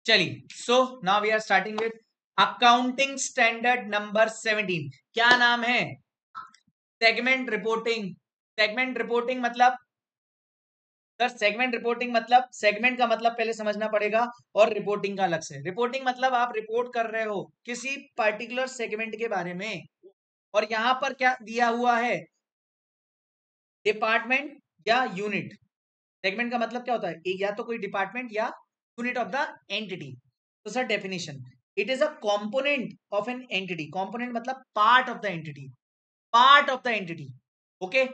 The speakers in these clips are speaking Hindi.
चलिए so now we are starting with accounting standard number 17। क्या नाम है? Segment reporting. सेगमेंट रिपोर्टिंग मतलब सर, सेगमेंट रिपोर्टिंग मतलब सेगमेंट का मतलब पहले समझना पड़ेगा और रिपोर्टिंग का अलग से। रिपोर्टिंग मतलब आप रिपोर्ट कर रहे हो किसी पर्टिकुलर सेगमेंट के बारे में, और यहां पर क्या दिया हुआ है? डिपार्टमेंट या यूनिट। सेगमेंट का मतलब क्या होता है? या तो कोई डिपार्टमेंट या यूनिट ऑफ द एंटिटी। तो sir definition, it is a component of an entity. Component मतलब part of the entity, part of the entity, okay,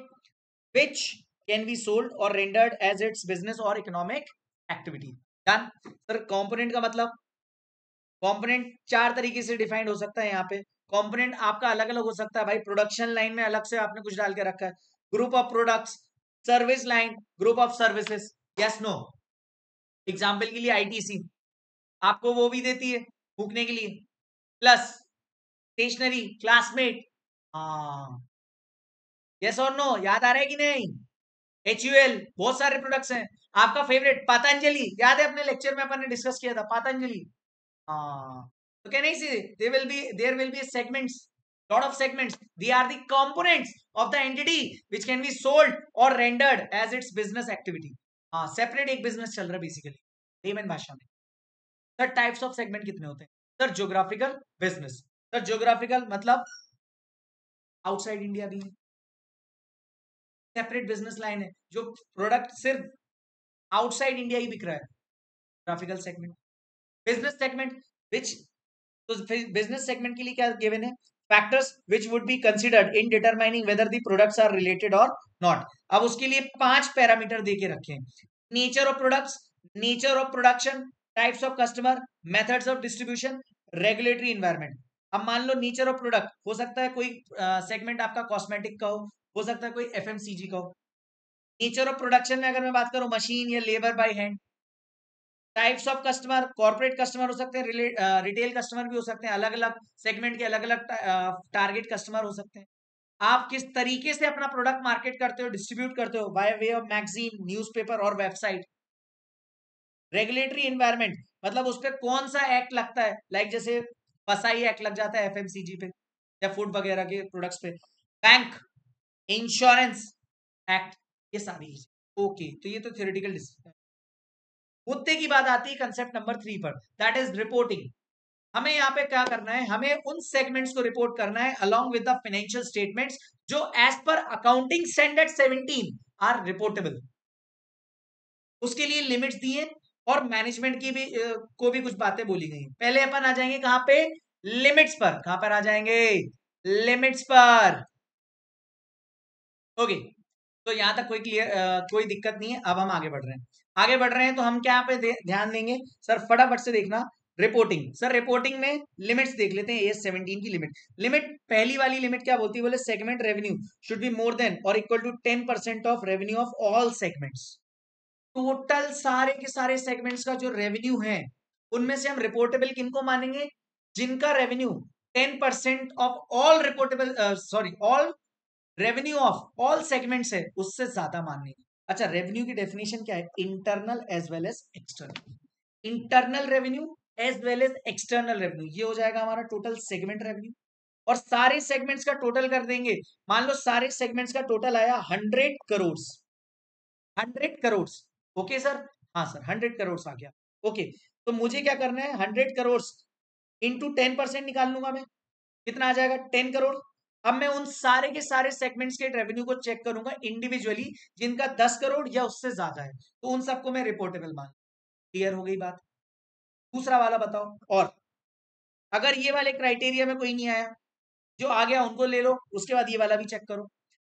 which can be sold or rendered as its business or economic activity। Done. Sir component का मतलब, कंपोनेंट चार तरीके से डिफाइंड हो सकता है। यहाँ पे कंपोनेंट आपका अलग अलग हो सकता है भाई। प्रोडक्शन लाइन में अलग से आपने कुछ डाल के रखा है, group of products, service line, group of services, yes no. Example के लिए आईटीसी आपको वो भी देती है फूकने के लिए, प्लस स्टेशनरी, क्लासमेट, हाँ, यस और नो, याद आ रहा है कि नहीं? HUL, बहुत सारे प्रोडक्ट्स हैं। आपका फेवरेट पतंजलि, याद है अपने लेक्चर में अपन ने डिस्कस किया था पतंजलि। हाँ, तो can I say there will be segments, lot of segments, they are the components of the entity which can be sold or rendered as its business activity। हाँ, सेपरेट एक बिजनेस चल रहा है बेसिकली लेमन भाषा में। सर टाइप्स ऑफ सेगमेंट कितने होते हैं? Sir geographical business. Sir geographical मतलब आउटसाइड इंडिया भी है, सेपरेट बिजनेस लाइन है, जो प्रोडक्ट सिर्फ आउटसाइड इंडिया ही बिक रहा है, graphical segment. Business segment which, तो बिजनेस सेगमेंट के लिए क्या गिवन है? Factors which would be considered in determining whether the products are related और नॉट। अब उसके लिए 5 पैरामीटर देके रखे हैं। Nature of products, nature of production, types of customer, methods of distribution, regulatory environment. अब मान लो नेचर ऑफ प्रोडक्ट हो सकता है कोई सेगमेंट आपका कॉस्मेटिक का हो सकता है कोई एफएमसीजी का हो। नेचर ऑफ प्रोडक्शन में अगर मैं बात करूं मशीन या labour by hand. Types of customer, corporate customer हो सकते हैं, रिटेल कस्टमर भी हो सकते हैं, अलग अलग सेगमेंट के अलग अलग टारगेट कस्टमर हो सकते हैं। आप किस तरीके से अपना प्रोडक्ट मार्केट करते हो, डिस्ट्रीब्यूट करते हो, by way of magazine, newspaper और वेबसाइट। रेगुलेटरी एनवायरनमेंट मतलब उस पर कौन सा एक्ट लगता है, लाइक जैसे फसाई एक्ट लग जाता है एफएमसीजी पे या फूड वगैरह के प्रोडक्ट्स पे, बैंक, इंश्योरेंस एक्ट, ये सारी। ओके, तो ये तो थ्योरेटिकल। मुद्दे की बात आती है कंसेप्ट नंबर 3 पर, दैट इज रिपोर्टिंग। हमें यहाँ पे क्या करना है? हमें उन सेगमेंट्स को रिपोर्ट करना है along with the financial statements जो as per accounting standard 17 are reportable. उसके लिए लिमिट्स दिए और मैनेजमेंट की भी को भी कुछ बातें बोली गई। पहले अपन आ जाएंगे कहां पे? लिमिट्स पर। कहां पर आ जाएंगे? लिमिट्स पर। ओके, तो यहां तक कोई दिक्कत नहीं है। अब हम आगे बढ़ रहे हैं, आगे बढ़ रहे हैं तो हम क्या पे ध्यान देंगे? सर फटाफट से देखना, रिपोर्टिंग। सर रिपोर्टिंग में लिमिट्स देख लेते हैं। AS 17 की लिमिट, पहली वाली लिमिट क्या बोलती है? बोले segment revenue should be more than और equal to 10% of revenue of all segments. Total सारे के सारे सेगमेंट्स का जो रेवेन्यू है उनमें से हम रिपोर्टेबल किनको मानेंगे? जिनका revenue 10% of all reportable, sorry, all revenue of all segments है, उससे ज्यादा मानने। अच्छा, रेवेन्यू की डेफिनेशन क्या है? Internal as well as external. Internal revenue as well as external revenue, ये हो जाएगा हमारा टोटल सेगमेंट रेवेन्यू। और सारे सेगमेंट्स का टोटल कर देंगे। मान लो सारे सेगमेंट्स का टोटल आया 100 करोड़, 100 करोड़। ओके सर, हाँ सर 100 करोड़ आ गया। ओके, तो मुझे क्या करना है? 100 करोड़ इंटू 10% निकाल लूंगा मैं, कितना आ जाएगा? 10 करोड़। अब मैं उन सारे के सारे सेगमेंट्स के रेवेन्यू को चेक करूंगा इंडिविजुअली, जिनका 10 करोड़ या उससे ज्यादा है, तो उन सबको मैं रिपोर्टेबल मान। क्लियर हो गई बात? दूसरा वाला बताओ। और अगर ये वाले क्राइटेरिया में कोई नहीं आया, जो आ गया उनको ले लो, उसके बाद ये वाला भी चेक करो।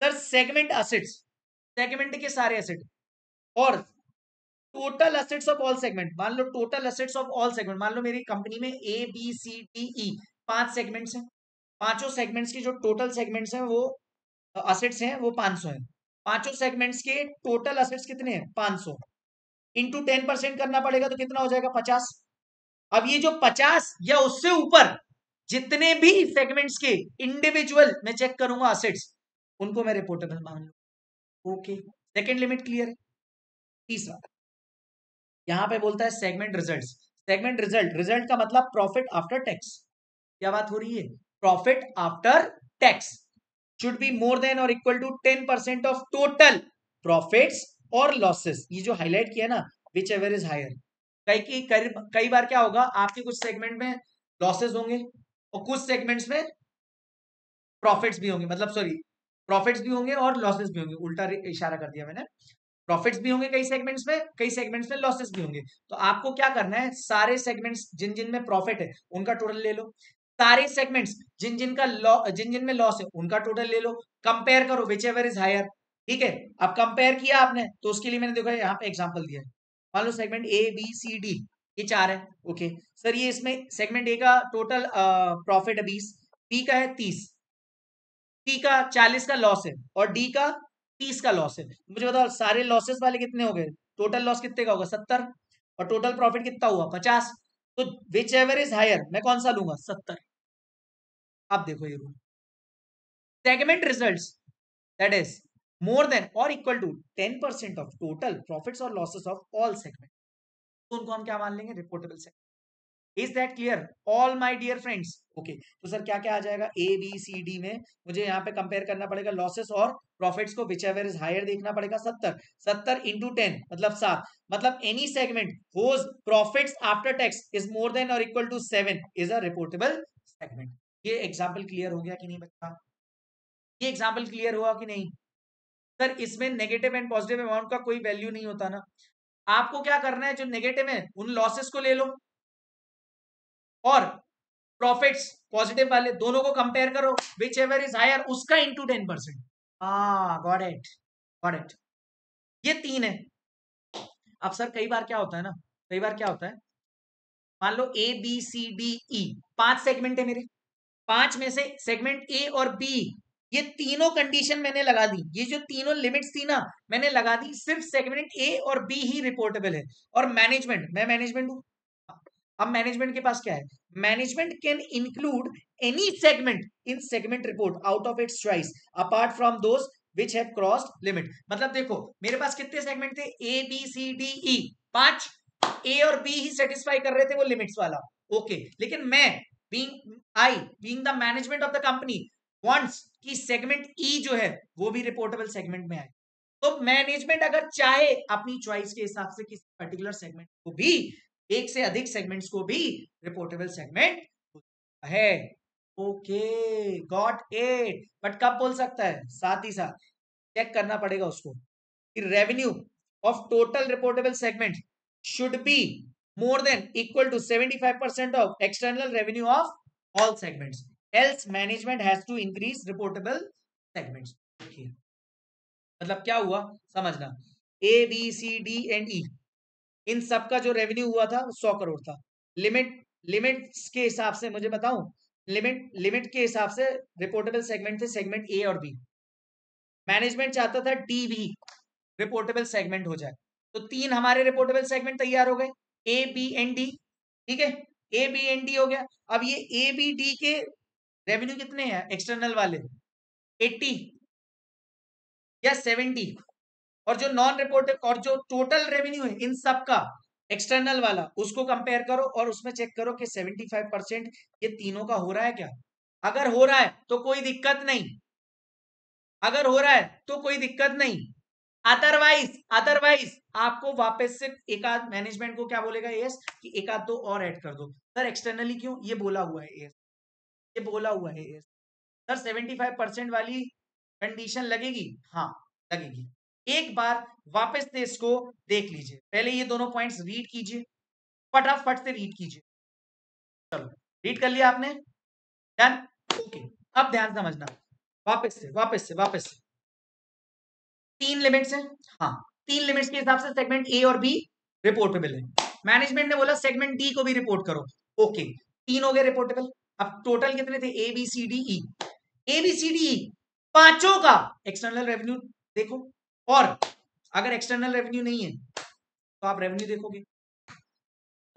सर सेगमेंट असेट्स, सेगमेंट के सारे एसेट और total assets of all segment. मान लो total assets of all segment, मान लो मेरी कंपनी में ABCDE 5 सेगमेंट्स हैं। पांचों सेगमेंट्स की जो टोटल सेगमेंट्स हैं वो असेट्स हैं वो 500 हैं। पांचों सेगमेंट्स के टोटल असेट्स कितने हैं? 500 इंटू 10% करना पड़ेगा, तो कितना हो जाएगा? 50। अब ये जो 50 या उससे ऊपर जितने भी सेगमेंट्स के इंडिविजुअल मैं चेक करूंगा असेट्स, उनको मैं रिपोर्टेबल मान लूं। ओके, सेकेंड लिमिट क्लियर है। तीसरा, यहां पे बोलता है segment results. Segment result, result का मतलब प्रॉफिट आफ्टर टैक्स। क्या बात हो रही है? Profit after tax should be more than और equal to 10% of total profits और लॉसेस। ये जो हाईलाइट किया ना, विच एवर इज हायर। कई बार क्या होगा, आपके कुछ सेगमेंट में लॉसेस होंगे और कुछ सेगमेंट्स में प्रॉफिट्स भी होंगे, मतलब सॉरी, प्रॉफिट्स भी होंगे और लॉसेस भी होंगे, उल्टा इशारा कर दिया मैंने। प्रॉफिट्स भी होंगे कई सेगमेंट्स में, कई सेगमेंट्स में लॉसेस भी होंगे। तो आपको क्या करना है, सारे सेगमेंट्स जिन जिन में प्रॉफिट है उनका टोटल ले लो, सारे सेगमेंट्स जिन जिन में लॉस है उनका टोटल ले लो, कंपेयर करो विच एवर इज हायर। ठीक है, अब कंपेयर किया आपने तो उसके लिए मैंने देखो यहाँ पे एग्जांपल दिया है। मान लो segment A B C D ये 4 है। ओके सर, ये इसमें सेगमेंट ए का टोटल प्रॉफिट है 20, बी का है 30, सी का 40 का लॉस है और डी का 30 का लॉस है। मुझे बताओ सारे लॉसेस वाले कितने हो गए, टोटल लॉस कितने का होगा 70, और टोटल प्रॉफिट कितना हुआ 50। तो विच एवर इज हायर, मैं कौन सा लूंगा 70। अब देखो ये rule, segment results that is more than और equal to 10% of total profits और लॉसेस ऑफ ऑल सेगमेंट, तो उनको हम क्या मान लेंगे, reportable segment. Is that clear all my dear friends? Okay, तो सर क्या क्या आ जाएगा, ए बी सी डी में मुझे यहाँ पे कंपेयर करना पड़ेगा लॉसेस और प्रॉफिट्स को, विच एवर इज हायर देखना पड़ेगा 70, 70 इंटू 10 मतलब 7, मतलब any segment whose profits after tax is more than और equal to 7 is a reportable segment. ये एग्जाम्पल क्लियर हो गया कि नहीं बच्चा? ये एग्जाम्पल क्लियर हुआ कि नहीं? सर इसमें नेगेटिव एंड पॉजिटिव अमाउंट का कोई वैल्यू नहीं होता ना, आपको क्या करना है, जो नेगेटिव है उन लॉसेस को ले लो और प्रॉफिट्स पॉजिटिव वाले दोनों को कंपेयर करो, विच एवर इज हायर उसका इंटू 10%। हाँ गॉट इट, गॉट इट। ये 3 है। अब सर कई बार क्या होता है ना, कई बार क्या होता है, मान लो A B C D E 5 segment है मेरे, 5 में से सेगमेंट ए और बी ये तीनों कंडीशन मैंने लगा दी, ये जो तीनों लिमिट्स थी ना मैंने लगा दी, सिर्फ सेगमेंट ए और बी ही रिपोर्टेबल है। और मैनेजमेंट, मैं मैनेजमेंट हूं, अब मैनेजमेंट के पास क्या है, management can include any segment in segment report out of its choice apart from those which have crossed limit. मतलब देखो मेरे पास कितने सेगमेंट थे, A B C D E 5, ए और बी ही सेटिस्फाई कर रहे थे वो लिमिट्स वाला। ओके, लेकिन मैं being the management of the company wants कि सेगमेंट ई जो है वो भी रिपोर्टेबल सेगमेंट में आए। तो मैनेजमेंट अगर चाहे अपनी चॉइस के हिसाब से किसी पर्टिकुलर सेगमेंट को भी, एक से अधिक सेगमेंट्स को भी रिपोर्टेबल सेगमेंट है। ओके गॉट इट, बट कब बोल सकता है, साथ ही साथ चेक करना पड़ेगा उसको कि revenue of total reportable segment should be more than equal to 75% of external revenue of all segments, else management has to increase reportable segments। okay. मतलब क्या हुआ समझना, A B C D and E इन सब का जो रेवेन्यू हुआ था 100 करोड़ था। लिमिट्स के हिसाब से मुझे बताऊं, लिमिट के हिसाब से रिपोर्टेबल सेगमेंट थे सेगमेंट ए और बी। मैनेजमेंट चाहता था डी भी रिपोर्टेबल सेगमेंट हो जाए, तो 3 हमारे रिपोर्टेबल सेगमेंट तैयार हो गए, ए बी एंड डी। ठीक है, ए बी एंड डी हो गया। अब ये ए बी डी के रेवेन्यू कितने हैं एक्सटर्नल वाले, 80 या 70, और जो नॉन रिपोर्टेड और जो टोटल रेवेन्यू है इन सब का एक्सटर्नल वाला उसको कंपेयर करो और उसमें चेक करो कि 75% ये तीनों का हो रहा है क्या। अगर हो रहा है तो कोई दिक्कत नहीं, अगर हो रहा है तो कोई दिक्कत नहीं, अदरवाइज आपको वापस से एक आध मैनेजमेंट को क्या बोलेगा एस कि एक आध दो और ऐड कर दो। सर एक्सटर्नली क्यों, ये बोला हुआ है एस, ये बोला हुआ है एस। सर 75% वाली कंडीशन लगेगी, हाँ लगेगी। एक बार वापस से इसको देख लीजिए, पहले ये दोनों पॉइंट्स रीड कीजिए, फटाफट से रीड कीजिए। चलो रीड कर लिया आपने, डन। ओके, अब ध्यान समझना, वापस से 3 लिमिट्स हैं, हाँ 3 लिमिट्स के हिसाब से सेगमेंट ए और बी रिपोर्टेबल है। मैनेजमेंट ने बोला सेगमेंट डी को भी रिपोर्ट करो, ओके 3 हो गए रिपोर्टेबल। अब टोटल कितने थे, A B C D E, A B C D E पांचों का एक्सटर्नल रेवेन्यू देखो, और अगर एक्सटर्नल रेवेन्यू नहीं है तो आप रेवेन्यू देखोगे,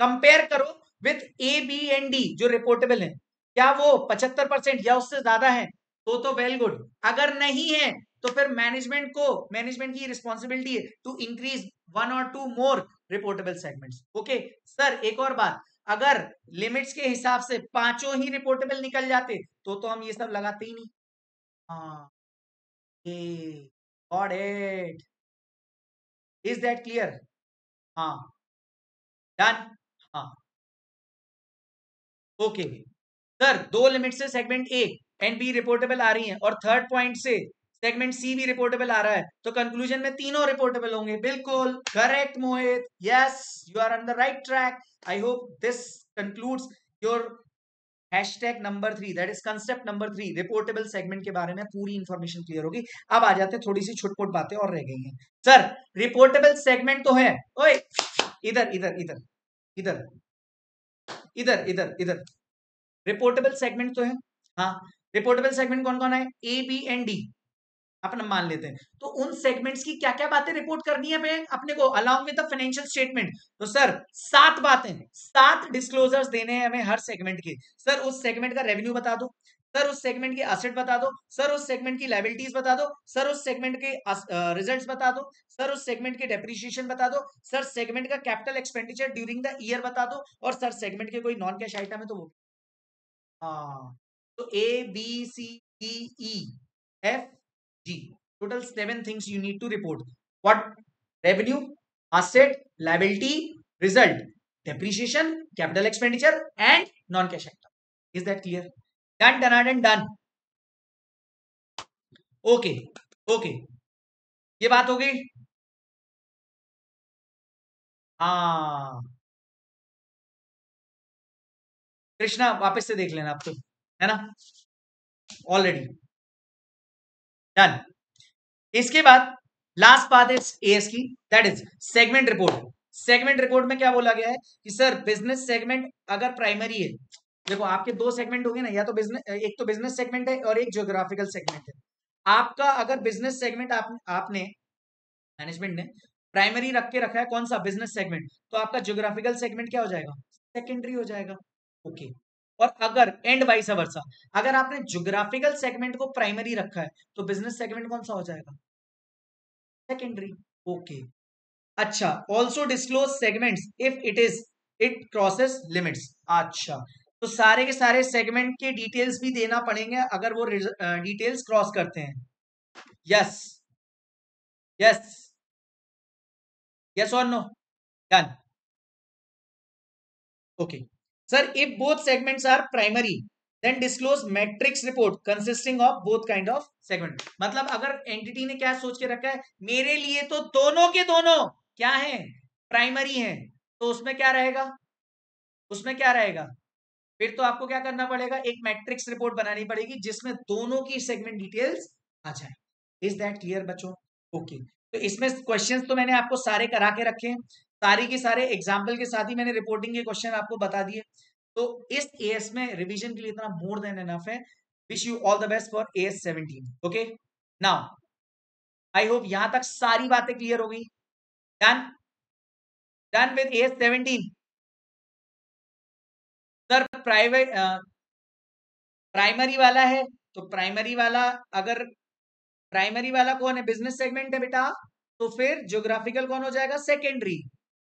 कंपेयर करो with A B and D जो रिपोर्टेबल है, क्या वो 75% या उससे ज्यादा है, तो वेल गुड। अगर नहीं है तो फिर मैनेजमेंट की रिस्पॉन्सिबिलिटी है to increase 1 or 2 more reportable segments. Okay sir, एक और बात, अगर लिमिट्स के हिसाब से पांचों ही रिपोर्टेबल निकल जाते तो हम ये सब लगाते ही नहीं। हाँ, got it, is that clear? हाँ, डन। हाँ, ओके सर, दो लिमिट से segment A and B reportable आ रही हैं और थर्ड पॉइंट से सेगमेंट सी भी रिपोर्टेबल आ रहा है, तो कंक्लूजन में तीनों रिपोर्टेबल होंगे। बिल्कुल correct Mohit, yes you are on the right track. I hope this concludes your hashtag number 3, that is concept number 3, reportable segment के बारे में पूरी इंफॉर्मेशन क्लियर होगी। अब आ जाते हैं, थोड़ी सी छुटपुट बातें और रह गई हैं। सर रिपोर्टेबल सेगमेंट तो है, ओए इधर इधर इधर इधर इधर इधर इधर, रिपोर्टेबल सेगमेंट तो है। हाँ, रिपोर्टेबल सेगमेंट कौन कौन है? ए बी एंड डी अपन मान लेते हैं। तो उन सेगमेंट्स की क्या क्या बातें रिपोर्ट करनी है अपने को along with the financial statement? तो सर 7 बातें, 7 डिस्क्लोजर्स देने हैं हमें हर सेगमेंट के। सर उस सेगमेंट का रेवेन्यू बता दो, सर उस सेगमेंट की एसेट बता दो, सर उस सेगमेंट की लायबिलिटीज बता दो, सर उस सेगमेंट के रिजल्ट्स बता दो, सर उस सेगमेंट के डेप्रिसिएशन बता दो, सर सेगमेंट का capital expenditure during the year बता दो, और सर सेगमेंट के कोई नॉन कैश आइटम है तो वो। हाँ, तो A B C D E F G, total 7 things you need to report. What? Revenue, asset, liability, result, depreciation, capital expenditure and non-cash item. Is that clear? Done, done and done. Okay, okay, ये बात हो गई। हाँ कृष्णा, वापस से देख लेना आप तो, है ना, ऑलरेडी डन। इसके बाद लास्ट बात है एएस की, that is segment report. Segment report में क्या बोला गया है कि सर बिजनेस सेगमेंट अगर प्राइमरी है, देखो आपके दो सेगमेंट हो गए ना, या तो बिजनेस, एक तो बिजनेस सेगमेंट है और एक ज्योग्राफिकल सेगमेंट है। आपका अगर बिजनेस सेगमेंट आपने मैनेजमेंट ने प्राइमरी रख के रखा है, कौन सा? बिजनेस सेगमेंट, तो आपका ज्योग्राफिकल सेगमेंट क्या हो जाएगा? सेकेंडरी हो जाएगा। ओके, और अगर एंड वाइस वर्सा, अगर आपने ज्योग्राफिकल सेगमेंट को प्राइमरी रखा है तो बिजनेस सेगमेंट कौन सा हो जाएगा? सेकेंडरी। ओके, अच्छा, also disclose segments if it crosses limits. अच्छा, तो सारे के सारे सेगमेंट के डिटेल्स भी देना पड़ेंगे अगर वो डिटेल्स क्रॉस करते हैं। यस यस, यस और no? Done. Okay sir, if both segments are primary then disclose matrix report consisting of both kind of segment. मतलब अगर एंटिटी ने क्या सोच के रखा है, मेरे लिए तो दोनों के दोनों क्या है? प्राइमरी है, तो उसमें क्या रहेगा? उसमें क्या रहेगा? फिर तो आपको क्या करना पड़ेगा, एक मैट्रिक्स रिपोर्ट बनानी पड़ेगी जिसमें दोनों की सेगमेंट डिटेल्स आ जाए। इज दैट क्लियर बच्चों? ओके, तो इसमें क्वेश्चंस तो मैंने आपको सारे करा के रखे हैं, सारी के सारे एग्जाम्पल के साथ ही मैंने रिपोर्टिंग के क्वेश्चन आपको बता दिए। तो इस एएस में रिवीजन के लिए इतना मोर देन एनफ है। Wish you all the best for as 17। Okay, now I hope यहां तक सारी बातें क्लियर हो गई। Done, done with as 17। Sir primary वाला है, तो प्राइमरी वाला, अगर प्राइमरी वाला कौन है? बिजनेस सेगमेंट है बेटा, तो फिर ज्योग्राफिकल कौन हो जाएगा? सेकेंडरी।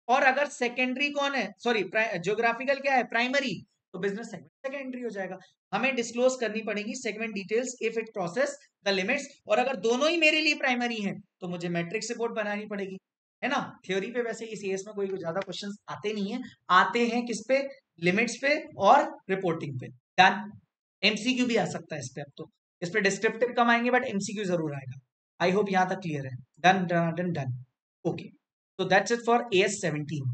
और अगर सेकेंडरी कौन है, सॉरी ज्योग्राफिकल क्या है? प्राइमरी, तो बिजनेस सेगमेंट सेकेंडरी हो जाएगा। हमें डिस्क्लोज करनी पड़ेगी segment details if it crosses the limits, और अगर दोनों ही मेरे लिए प्राइमरी हैं तो मुझे मैट्रिक्स रिपोर्ट बनानी पड़ेगी, है ना। थ्योरी पे वैसे इस एएस में कोई ज्यादा क्वेश्चंस आते नहीं है, आते हैं किस पे? लिमिट्स पे और रिपोर्टिंग पे। डन। एमसीक्यू भी आ सकता है इस पे, अब तो इस पे डिस्क्रिप्टिव कम आएंगे बट एमसीक्यू जरूर आएगा। आई होप यहां तक क्लियर है। Done done done done. Okay, so that's it for AS 17.